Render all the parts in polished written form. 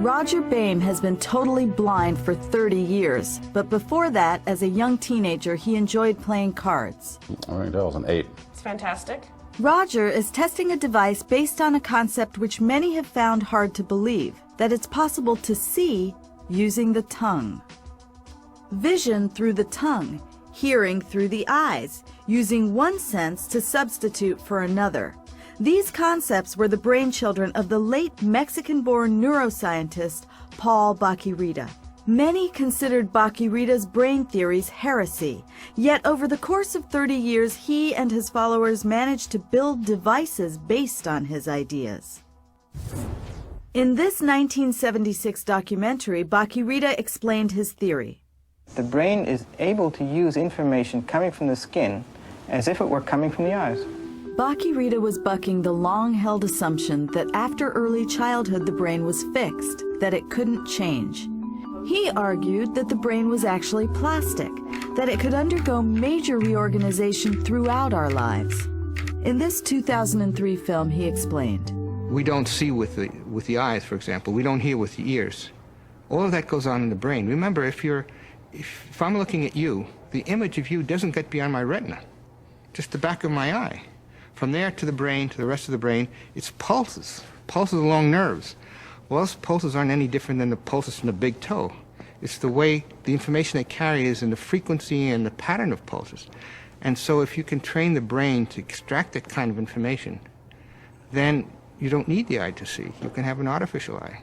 Roger Boehm has been totally blind for 30 years, but before that, as a young teenager, he enjoyed playing cards. I think that was an 8. It's fantastic. Roger is testing a device based on a concept which many have found hard to believe, that it's possible to see using the tongue. Vision through the tongue, hearing through the eyes, using one sense to substitute for another. These concepts were the brainchildren of the late Mexican-born neuroscientist Paul Bach-y-Rita. Many considered Bach-y-Rita's brain theories heresy, yet over the course of 30 years he and his followers managed to build devices based on his ideas. In this 1976 documentary, Bach-y-Rita explained his theory. The brain is able to use information coming from the skin as if it were coming from the eyes. Bach-y-Rita was bucking the long-held assumption that after early childhood the brain was fixed, that it couldn't change. He argued that the brain was actually plastic, that it could undergo major reorganization throughout our lives. In this 2003 film, he explained. We don't see with the eyes, for example. We don't hear with the ears. All of that goes on in the brain. Remember, if I'm looking at you, the image of you doesn't get beyond my retina, just the back of my eye. From there to the brain, to the rest of the brain, it's pulses along nerves. Well, those pulses aren't any different than the pulses from the big toe. It's the way the information they carry is in the frequency and the pattern of pulses. And so if you can train the brain to extract that kind of information, then you don't need the eye to see. You can have an artificial eye.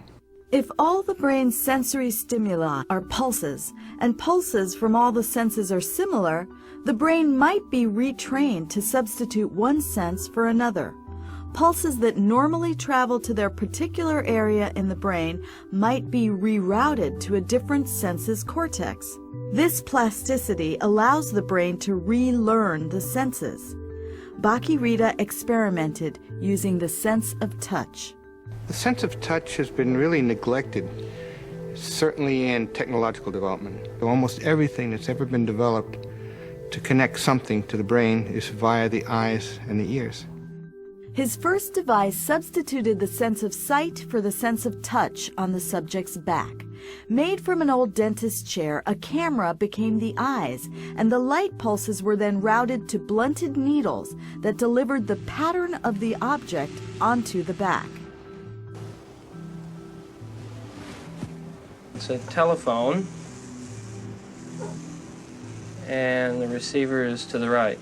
If all the brain's sensory stimuli are pulses, and pulses from all the senses are similar, the brain might be retrained to substitute one sense for another. Pulses that normally travel to their particular area in the brain might be rerouted to a different sense's cortex. This plasticity allows the brain to relearn the senses. Bach-y-Rita experimented using the sense of touch. The sense of touch has been really neglected, certainly in technological development. Almost everything that's ever been developed to connect something to the brain is via the eyes and the ears. His first device substituted the sense of sight for the sense of touch on the subject's back. Made from an old dentist's chair, a camera became the eyes, and the light pulses were then routed to blunted needles that delivered the pattern of the object onto the back. It's a telephone, and the receiver is to the right.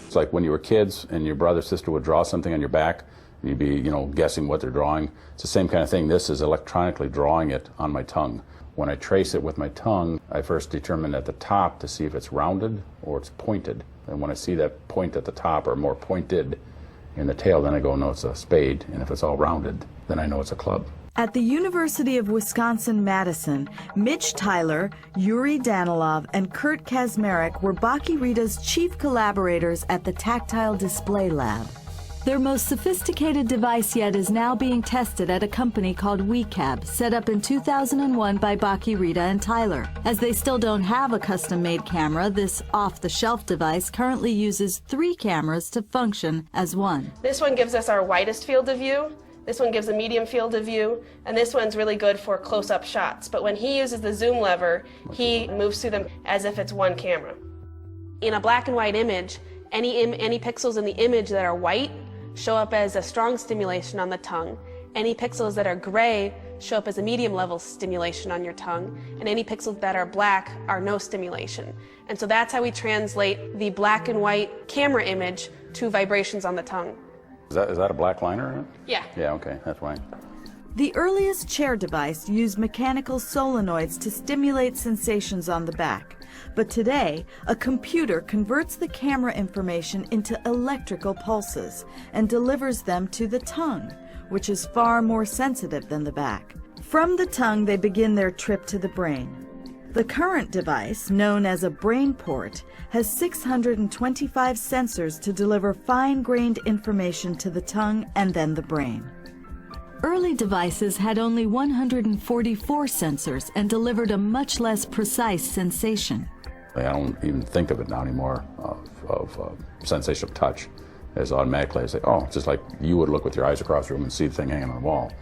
It's like when you were kids and your brother or sister would draw something on your back, and you'd be, guessing what they're drawing. It's the same kind of thing. This is electronically drawing it on my tongue. When I trace it with my tongue, I first determine at the top to see if it's rounded or it's pointed. And when I see that point at the top or more pointed in the tail, then I go, no, it's a spade. And if it's all rounded, then I know it's a club. At the University of Wisconsin-Madison, Mitch Tyler, Yuri Danilov, and Kurt Kazmarek were Bach-y-Rita's chief collaborators at the Tactile Display Lab. Their most sophisticated device yet is now being tested at a company called WeCab, set up in 2001 by Bach-y-Rita and Tyler. As they still don't have a custom-made camera, this off-the-shelf device currently uses 3 cameras to function as one. This one gives us our widest field of view. This one gives a medium field of view, and this one's really good for close-up shots. But when he uses the zoom lever, he moves through them as if it's one camera. In a black and white image, any pixels in the image that are white show up as a strong stimulation on the tongue. Any pixels that are gray show up as a medium level stimulation on your tongue, and any pixels that are black are no stimulation. And so that's how we translate the black and white camera image to vibrations on the tongue. Is that a black liner in it? Yeah. Yeah, okay, that's right. The earliest chair device used mechanical solenoids to stimulate sensations on the back. But today, a computer converts the camera information into electrical pulses and delivers them to the tongue, which is far more sensitive than the back. From the tongue, they begin their trip to the brain. The current device, known as a brain port, has 625 sensors to deliver fine-grained information to the tongue and then the brain. Early devices had only 144 sensors and delivered a much less precise sensation. I don't even think of it now anymore, of sensation of touch, as automatically I say, oh, it's just like you would look with your eyes across the room and see the thing hanging on the wall.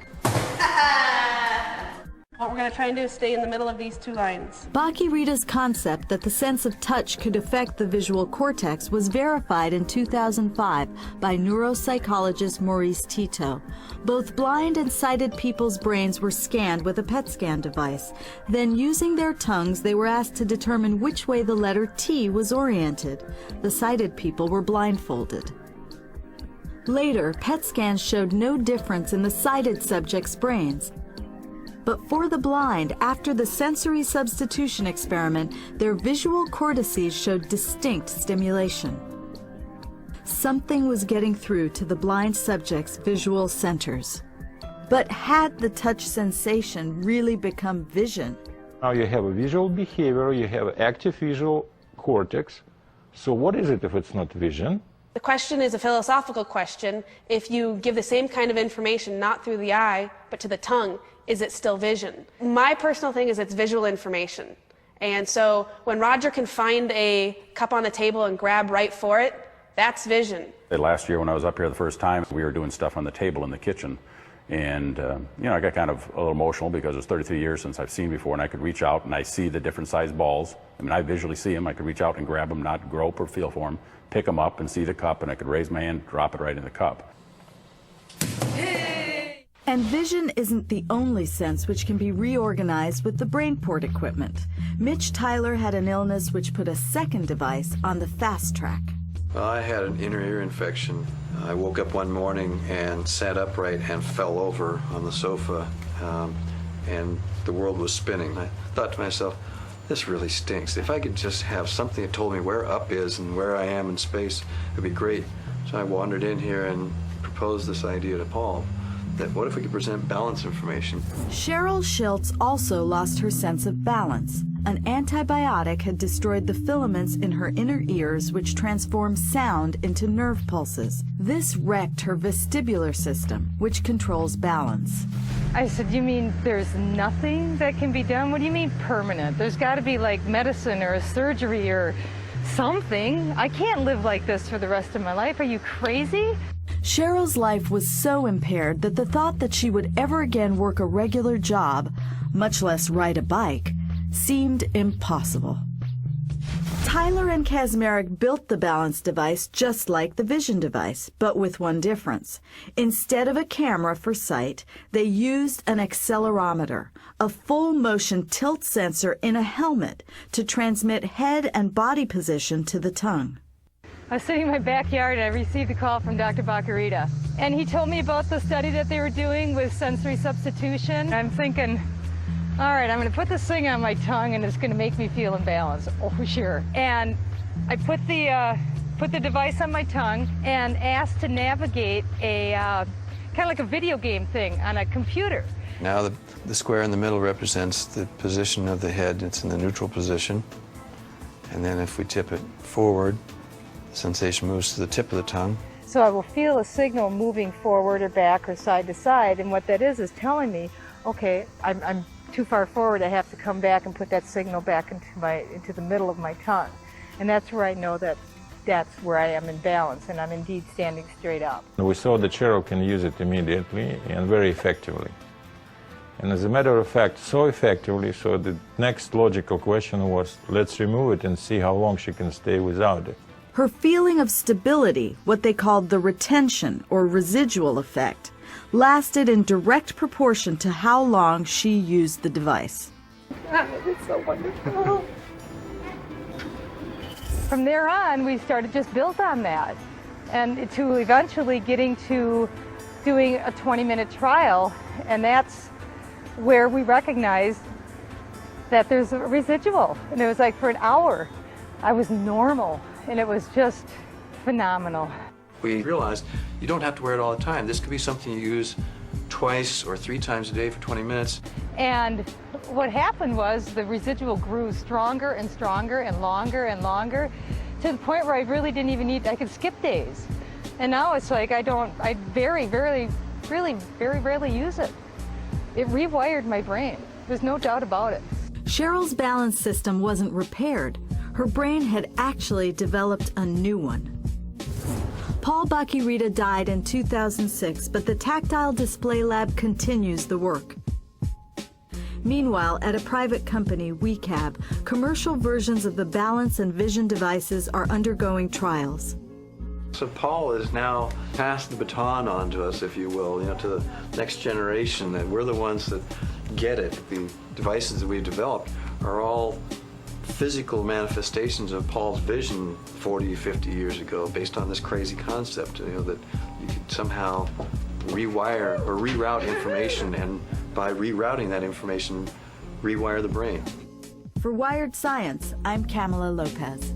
What we're going to try and do is stay in the middle of these two lines. Rita's concept that the sense of touch could affect the visual cortex was verified in 2005 by neuropsychologist Maurice Tito. Both blind and sighted people's brains were scanned with a PET scan device. Then, using their tongues, they were asked to determine which way the letter T was oriented. The sighted people were blindfolded. Later, PET scans showed no difference in the sighted subjects' brains. But for the blind, after the sensory substitution experiment, their visual cortices showed distinct stimulation. Something was getting through to the blind subjects' visual centers. But had the touch sensation really become vision? Now you have a visual behavior, you have active visual cortex. So what is it if it's not vision? The question is a philosophical question. If you give the same kind of information not through the eye, but to the tongue, is it still vision? My personal thing is it's visual information. And so when Roger can find a cup on the table and grab right for it, that's vision. Last year when I was up here the first time, we were doing stuff on the table in the kitchen. And, I got kind of a little emotional because it was 33 years since I've seen before, and I could reach out and I see the different sized balls. I mean, I visually see them. I could reach out and grab them, not grope or feel for them, pick them up and see the cup, and I could raise my hand, drop it right in the cup. And vision isn't the only sense which can be reorganized with the BrainPort equipment. Mitch Tyler had an illness which put a second device on the fast track. Well, I had an inner ear infection. I woke up one morning and sat upright and fell over on the sofa, and the world was spinning. I thought to myself, this really stinks. If I could just have something that told me where up is and where I am in space, it'd be great. So I wandered in here and proposed this idea to Paul, that what if we could present balance information? Cheryl Schiltz also lost her sense of balance. An antibiotic had destroyed the filaments in her inner ears, which transform sound into nerve pulses. This wrecked her vestibular system, which controls balance. I said, you mean there's nothing that can be done? What do you mean permanent? There's got to be like medicine or a surgery or something. I can't live like this for the rest of my life. Are you crazy? Cheryl's life was so impaired that the thought that she would ever again work a regular job, much less ride a bike, seemed impossible. Tyler and Kazmarek built the balance device just like the vision device, but with one difference. Instead of a camera for sight, they used an accelerometer, a full-motion tilt sensor in a helmet to transmit head and body position to the tongue. I was sitting in my backyard and I received a call from Dr. Bach, Rita. And he told me about the study that they were doing with sensory substitution. I'm thinking, all right, I'm going to put this thing on my tongue and it's going to make me feel in balance. Oh, sure. And I put the device on my tongue and asked to navigate a kind of like a video game thing on a computer. Now the square in the middle represents the position of the head. It's in the neutral position. And then if we tip it forward, the sensation moves to the tip of the tongue. So I will feel a signal moving forward or back or side to side, and what that is telling me, okay, I'm too far forward, I have to come back and put that signal back into the middle of my tongue. And that's where I know that that's where I am in balance, and I'm indeed standing straight up. We saw that Cheryl can use it immediately and very effectively. And as a matter of fact, so effectively, so the next logical question was, let's remove it and see how long she can stay without it. Her feeling of stability, what they called the retention or residual effect, lasted in direct proportion to how long she used the device. God, it's so wonderful. From there on, we started just built on that, and to eventually getting to doing a 20-minute trial, and that's where we recognized that there's a residual. And it was like for an hour, I was normal. And it was just phenomenal. We realized you don't have to wear it all the time. This could be something you use twice or 3 times a day for 20 minutes. And what happened was the residual grew stronger and stronger and longer to the point where I really didn't even need, I could skip days. And now it's like I very rarely use it. It rewired my brain. There's no doubt about it. Cheryl's balance system wasn't repaired. Her brain had actually developed a new one. Paul Rita died in 2006, but the Tactile Display Lab continues the work. Meanwhile, at a private company, WeCab, commercial versions of the balance and vision devices are undergoing trials. So Paul has now passed the baton on to us, if you will, to the next generation, that we're the ones that get it. The devices that we've developed are all physical manifestations of Paul's vision 40, 50 years ago, based on this crazy concept, that you could somehow rewire or reroute information, and by rerouting that information, rewire the brain. For Wired Science, I'm Kamala Lopez.